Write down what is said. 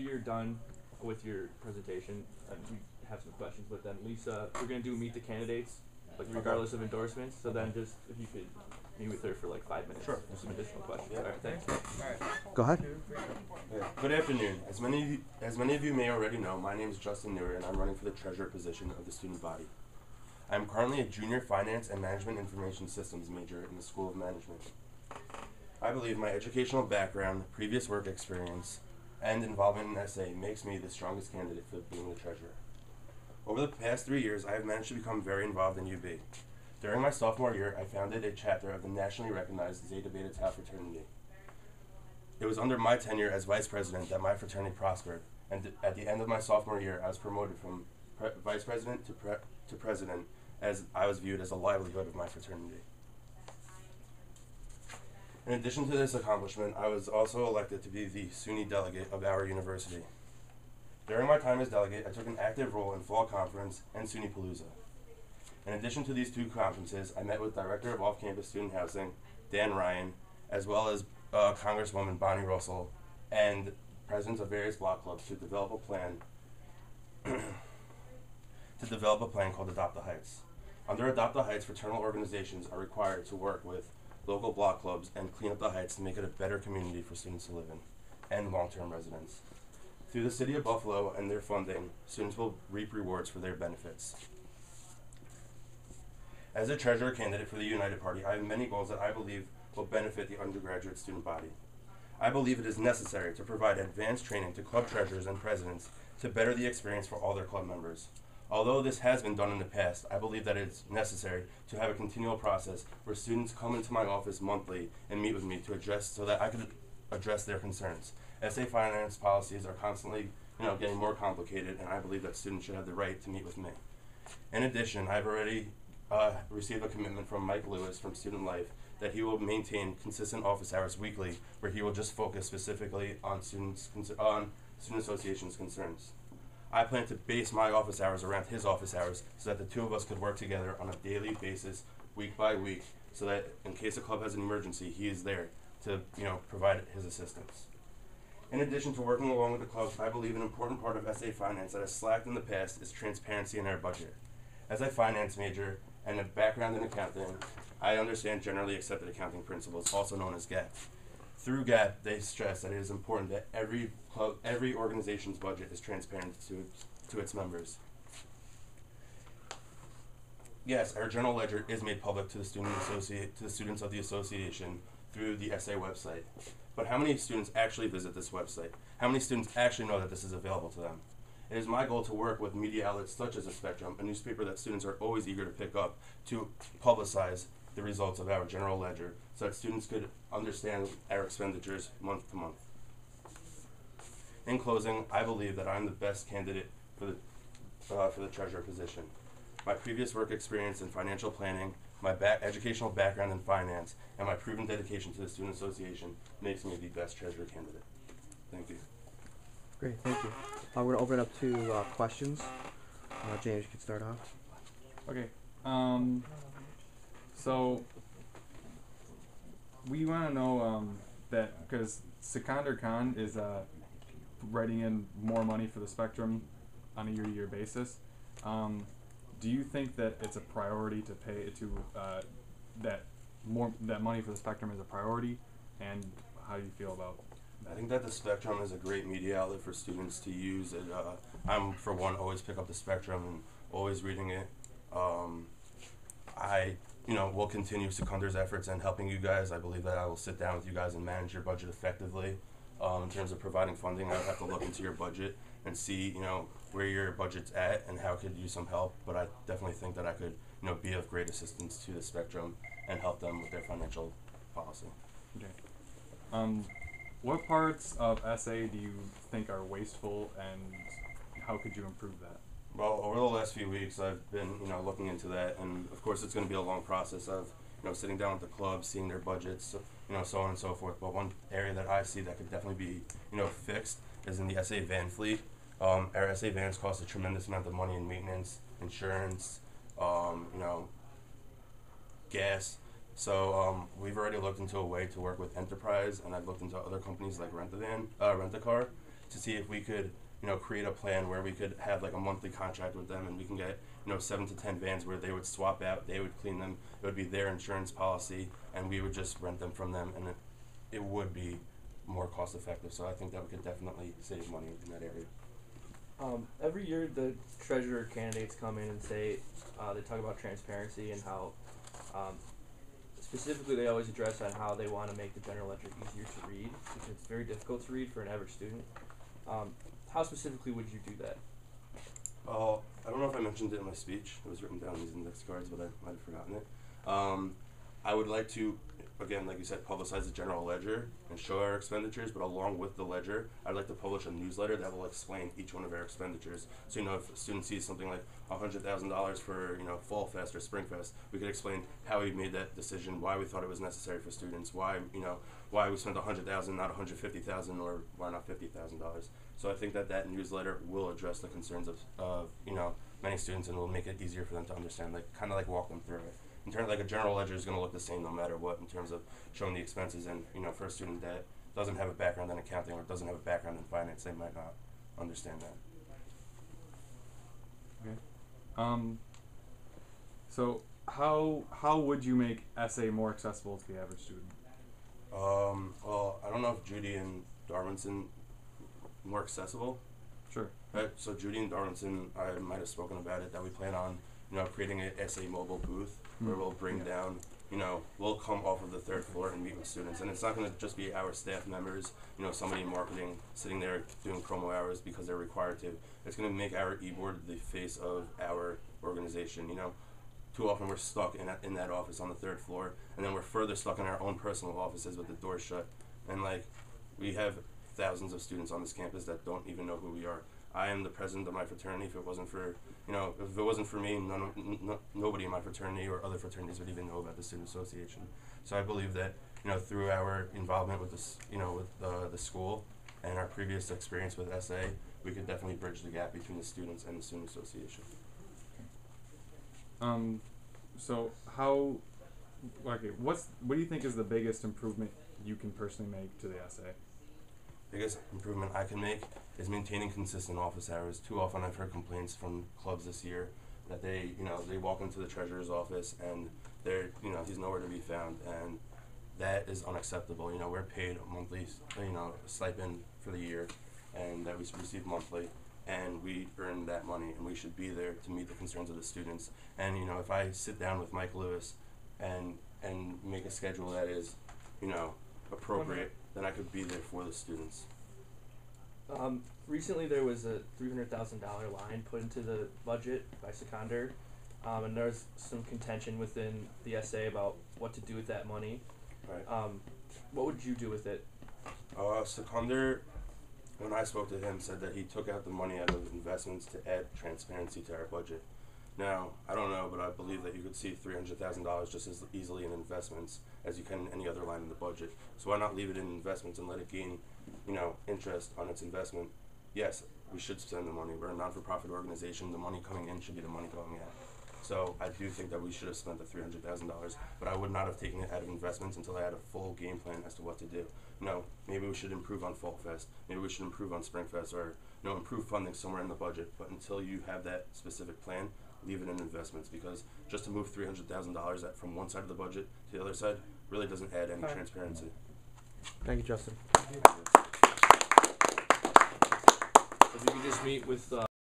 you're done with your presentation, we have some questions, but then Lisa, we're gonna do meet the candidates, like regardless of endorsements. So then just if you could meet with her for like 5 minutes, Sure. for some additional questions. Yeah. All right, thanks. Go ahead. Yeah. Good afternoon. As many of you may already know, my name is Justin Neuwrit, and I'm running for the treasurer position of the student body. I am currently a junior finance and management information systems major in the School of Management. I believe my educational background, previous work experience, and involvement in SA makes me the strongest candidate for being the treasurer. Over the past 3 years, I have managed to become very involved in UB. During my sophomore year, I founded a chapter of the nationally recognized Zeta Beta Tau fraternity. It was under my tenure as vice president that my fraternity prospered, and at the end of my sophomore year, I was promoted from vice president to president, as I was viewed as a livelihood of my fraternity. In addition to this accomplishment, I was also elected to be the SUNY delegate of our university. During my time as delegate, I took an active role in Fall Conference and SUNY Palooza. In addition to these two conferences, I met with Director of Off-Campus Student Housing, Dan Ryan, as well as Congresswoman Bonnie Russell, and presidents of various block clubs to develop a plan called Adopt the Heights. Under Adopt the Heights, fraternal organizations are required to work with local block clubs and clean up the Heights to make it a better community for students to live in and long-term residents. Through the City of Buffalo and their funding, students will reap rewards for their benefits. As a treasurer candidate for the United Party, I have many goals that I believe will benefit the undergraduate student body. I believe it is necessary to provide advanced training to club treasurers and presidents to better the experience for all their club members. Although this has been done in the past, I believe that it is necessary to have a continual process where students come into my office monthly and meet with me so that I can address their concerns. SA finance policies are constantly, getting more complicated, and I believe that students should have the right to meet with me. In addition, I've already received a commitment from Mike Lewis from Student Life that he will maintain consistent office hours weekly, where he will just focus specifically on student association's concerns. I plan to base my office hours around his office hours so that the two of us could work together on a daily basis, week by week, so that in case a club has an emergency, he is there to provide his assistance. In addition to working along with the clubs, I believe an important part of SA Finance that has slacked in the past is transparency in our budget. As a finance major and a background in accounting, I understand generally accepted accounting principles, also known as GAAP. Through GAAP, they stress that it is important that every organization's budget is transparent to its members. Yes, our journal ledger is made public to the students of the association through the SA website. But how many students actually visit this website? How many students actually know that this is available to them? It is my goal to work with media outlets such as The Spectrum, a newspaper that students are always eager to pick up, to publicize the results of our general ledger so that students could understand our expenditures month to month. In closing, I believe that I'm the best candidate for the treasurer position. My previous work experience in financial planning, my educational background in finance, and my proven dedication to the Student Association makes me the best treasurer candidate. Thank you. Great, thank you. We're going to open it up to questions. James, you can start off. Okay. So we want to know that because Sikander Khan is writing in more money for the Spectrum on a year-to-year basis. Do you think that it's a priority to pay that money for the Spectrum is a priority, and how do you feel about that? I think that the Spectrum is a great media outlet for students to use. I'm, for one, always pick up the Spectrum and always reading it. I will continue Sekunder's efforts in helping you guys. I believe that I will sit down with you guys and manage your budget effectively. In terms of providing funding, I would have to look into your budget and see, where your budget's at and how could use some help. But I definitely think that I could, be of great assistance to the Spectrum and help them with their financial policy. Okay. What parts of SA do you think are wasteful, and how could you improve that? Well, over the last few weeks, I've been, looking into that, and of course, it's going to be a long process of, sitting down with the club, seeing their budgets, so on and so forth. But one area that I see that could definitely be, fixed is in the SA van fleet. Our SA vans cost a tremendous amount of money in maintenance, insurance, gas. So we've already looked into a way to work with Enterprise, and I've looked into other companies like Rent-A-Car to see if we could, create a plan where we could have like a monthly contract with them, and we can get, 7 to 10 vans where they would swap out, they would clean them, it would be their insurance policy, and we would just rent them from them, and it would be more cost effective. So I think that we could definitely save money in that area. Every year the treasurer candidates come in and say, they talk about transparency and how, specifically they always address on how they want to make the general ledger easier to read, because it's very difficult to read for an average student. How specifically would you do that? I don't know if I mentioned it in my speech. It was written down on these index cards, but I might have forgotten it. I would like to, again, like you said, publicize the general ledger and show our expenditures, but along with the ledger, I'd like to publish a newsletter that will explain each one of our expenditures. So, if a student sees something like $100,000 for, Fall Fest or Spring Fest, we could explain how we made that decision, why we thought it was necessary for students, why we spent $100,000, not $150,000, or why not $50,000. So I think that newsletter will address the concerns of many students, and will make it easier for them to understand, kind of walk them through it. In terms, a general ledger is going to look the same no matter what, in terms of showing the expenses, and for a student that doesn't have a background in accounting or doesn't have a background in finance, they might not understand that. Okay. So how would you make essay more accessible to the average student? Well, I don't know if Judy and Darwinson more accessible. Sure. Right. So Judy and Darwinson, I might have spoken about it, that we plan on, creating an essay mobile booth where we'll bring down, we'll come off of the 3rd floor and meet with students. And it's not going to just be our staff members, somebody in marketing sitting there doing promo hours because they're required to. It's going to make our e-board the face of our organization. Too often we're stuck in that office on the 3rd floor, and then we're further stuck in our own personal offices with the doors shut. And we have thousands of students on this campus that don't even know who we are. I am the president of my fraternity. If it wasn't for, me, nobody in my fraternity or other fraternities would even know about the student association. So I believe that, through our involvement with this, with the school and our previous experience with SA, we could definitely bridge the gap between the students and the student association. So what do you think is the biggest improvement you can personally make to the SA? Biggest improvement I can make is maintaining consistent office hours. Too often I've heard complaints from clubs this year that they walk into the treasurer's office and he's nowhere to be found, and that is unacceptable. We're paid a monthly, stipend for the year, and that we receive monthly, and we earn that money, and we should be there to meet the concerns of the students. And if I sit down with Mike Lewis and make a schedule that is, appropriate, then I could be there for the students. Recently there was a $300,000 line put into the budget by Seconder, and there was some contention within the SA about what to do with that money. Right. What would you do with it? Seconder, when I spoke to him, said that he took out the money out of investments to add transparency to our budget. Now, I don't know, but I believe that you could see $300,000 just as easily in investments as you can in any other line in the budget. So why not leave it in investments and let it gain, interest on its investment? Yes, we should spend the money. We're a non-for-profit organization. The money coming in should be the money going out. So I do think that we should have spent the $300,000, but I would not have taken it out of investments until I had a full game plan as to what to do. Maybe we should improve on Fall Fest. Maybe we should improve on Spring Fest, or improve funding somewhere in the budget. But until you have that specific plan, leave it in investments, because just to move $300,000 from one side of the budget to the other side really doesn't add any transparency. Thank you, Justin. If you could just meet with